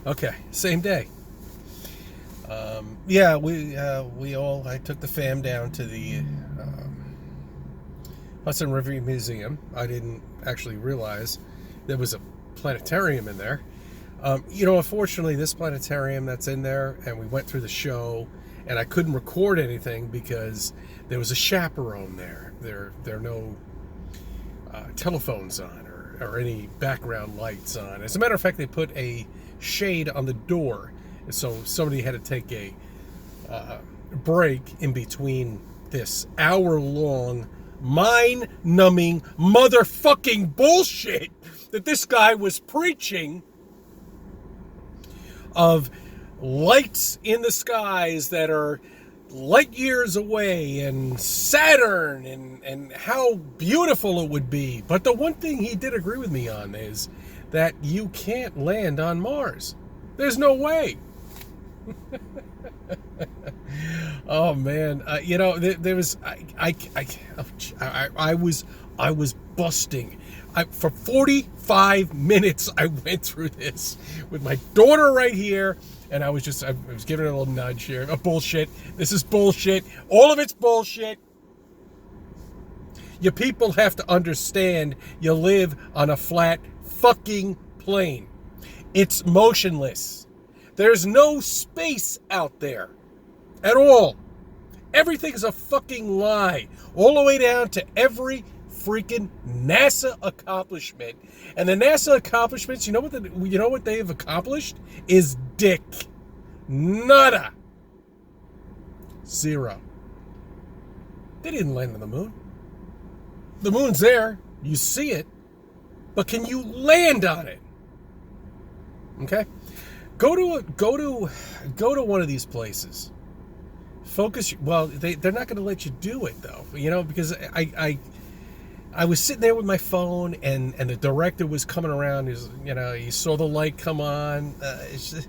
Okay, same day. Yeah, I took the fam down to the Hudson River Museum. I didn't actually realize there was a planetarium in there. Unfortunately, this planetarium that's in there, and we went through the show, and I couldn't record anything because there was a chaperone there. There are no telephones on or any background lights on. As a matter of fact, they put a shade on the door, so somebody had to take a break in between this hour-long, mind-numbing motherfucking bullshit that this guy was preaching of lights in the skies that are light years away and Saturn and how beautiful it would be. But the one thing he did agree with me on is that you can't land on Mars. There's no way. Oh man, there was I was busting. For 45 minutes I went through this with my daughter right here, and I was giving her a little nudge here. Bullshit. This is bullshit. All of it's bullshit. You people have to understand you live on a flat fucking plane. It's motionless. There's no space out there at all. Everything's a fucking lie. All the way down to every freaking NASA accomplishment. And the NASA accomplishments, you know what they have accomplished? Is dick. Nada. Zero. They didn't land on the moon. The moon's there. You see it. But can you land on it? Okay? Go to one of these places. Focus. Well, they're not going to let you do it though. Because I was sitting there with my phone, and the director was coming around. He saw the light come on. It's just,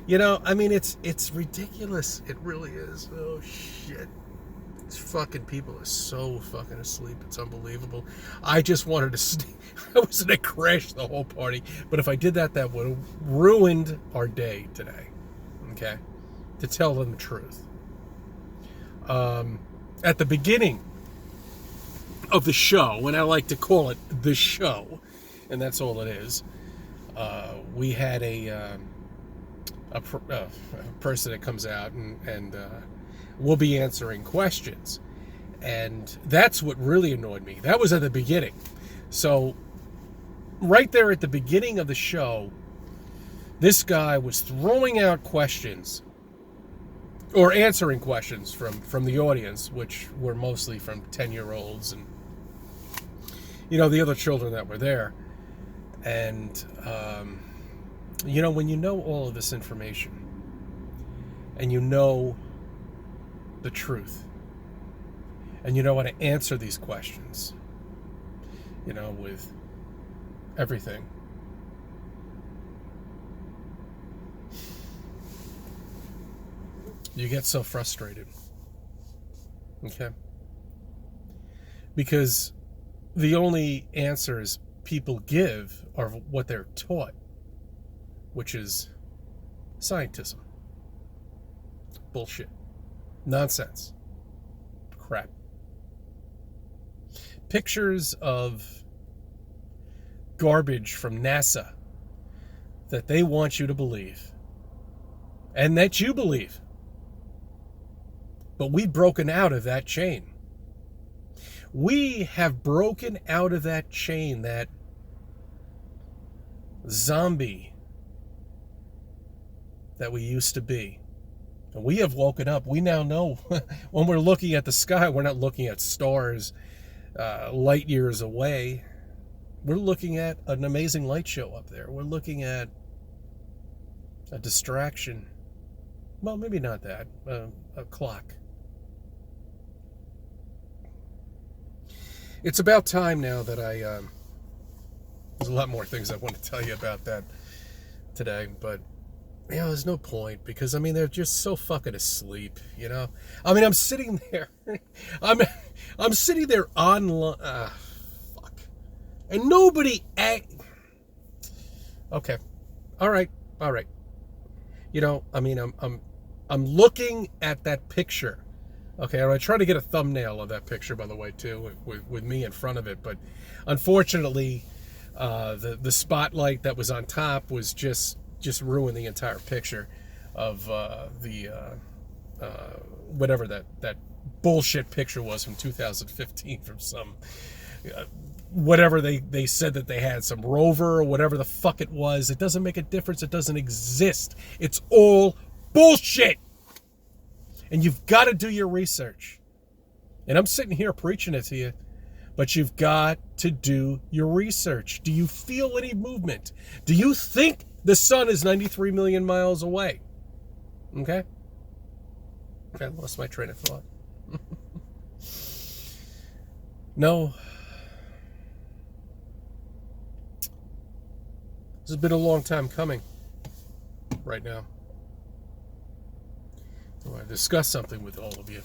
it's ridiculous. It really is. Oh shit. These fucking people are so fucking asleep. It's unbelievable. I just wanted to stay. I was going to crash the whole party. But if I did that would have ruined our day today. Okay? To tell them the truth. At the beginning of the show, and I like to call it the show, and that's all it is, we had a person that comes out and we'll be answering questions. And that's what really annoyed me. That was at the beginning. So right there at the beginning of the show, this guy was throwing out questions or answering questions from the audience, which were mostly from 10-year-olds and the other children that were there. And when you know all of this information and you know the truth and you know how to answer these questions, with everything, you get so frustrated. Okay? Because the only answers people give are what they're taught, which is scientism. Bullshit. Nonsense. Crap. Pictures of garbage from NASA that they want you to believe. And that you believe. But we've broken out of that chain. We have broken out of that chain, that zombie that we used to be. And we have woken up. We now know when we're looking at the sky, we're not looking at stars light years away. We're looking at an amazing light show up there. We're looking at a distraction. Well, maybe not that. A clock. It's about time now that there's a lot more things I want to tell you about that today, but there's no point, because they're just so fucking asleep, I'm sitting there, I'm sitting there online, fuck, and nobody, okay, All right, all right. You know, I mean, I'm looking at that picture. Okay, I try to get a thumbnail of that picture, by the way, too, with me in front of it. But unfortunately, the spotlight that was on top was just ruined the entire picture of whatever that bullshit picture was from 2015 from some whatever they said that they had, some rover or whatever the fuck it was. It doesn't make a difference. It doesn't exist. It's all bullshit. And you've got to do your research. And I'm sitting here preaching it to you, but you've got to do your research. Do you feel any movement? Do you think the sun is 93 million miles away? Okay? I lost my train of thought. No. This has been a long time coming right now. I want to discuss something with all of you.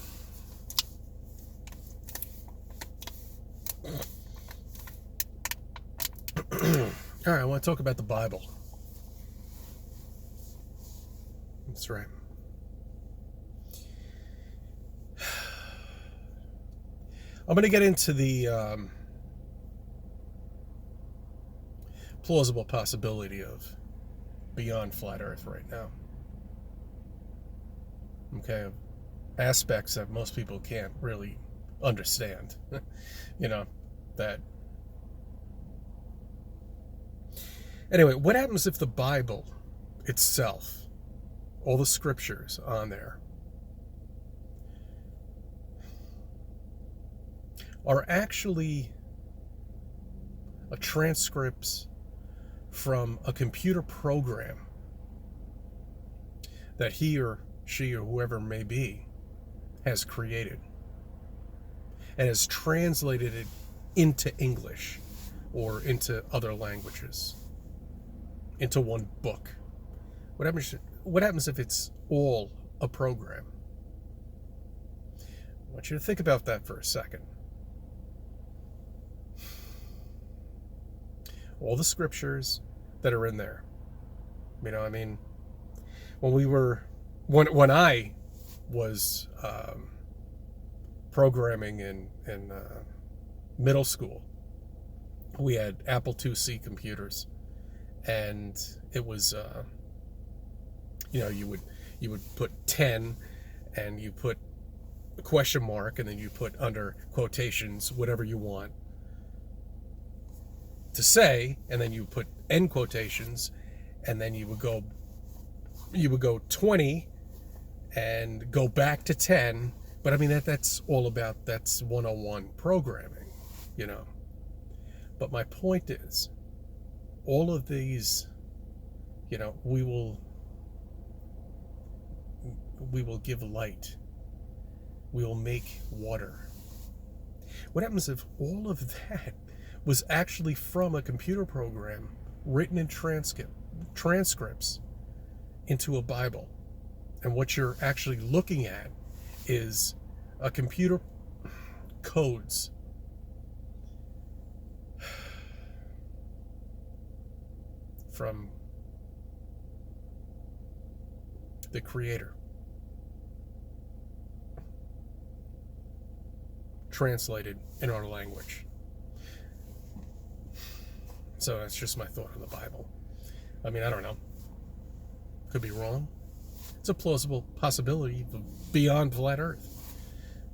All right, I want to talk about the Bible. That's right. I'm going to get into the plausible possibility of beyond flat Earth right now. Okay, aspects that most people can't really understand. You know, that. Anyway, what happens if the Bible itself, all the scriptures on there, are actually transcripts from a computer program that he or she or whoever it may be has created and has translated it into English or into other languages, into one book? What happens if it's all a program? I want you to think about that for a second. All the scriptures that are in there. You know, I mean, when I was programming in middle school, we had Apple IIc computers, and it was you know, you would put 10 and you put a question mark and then you put under quotations whatever you want to say, and then you put end quotations, and then you would go 20 and go back to 10. But I mean, that's 101 programming, you know. But my point is, all of these, you know, we will give light, we will make water. What happens if all of that was actually from a computer program written in transcripts into a Bible? And what you're actually looking at is a computer codes from the Creator, translated in our language. So that's just my thought on the Bible. I mean, I don't know. Could be wrong. It's a plausible possibility beyond flat Earth,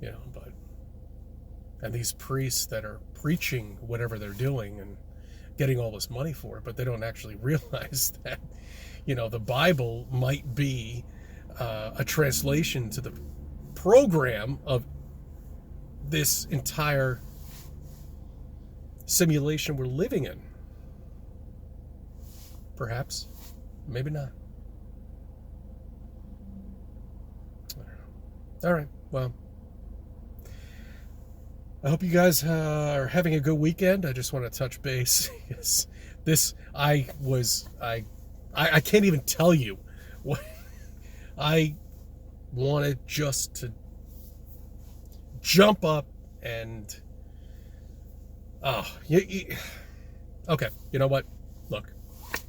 you know. And these priests that are preaching whatever they're doing and getting all this money for it, but they don't actually realize that, you know, the Bible might be a translation to the program of this entire simulation we're living in. Perhaps, maybe not. I don't know. All right, well, I hope you guys are having a good weekend. I just want to touch base. I can't even tell you what I wanted just to jump up and okay, you know what? Look,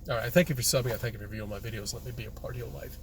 All right. Thank you for subbing. I thank you for viewing my videos. Let me be a part of your life.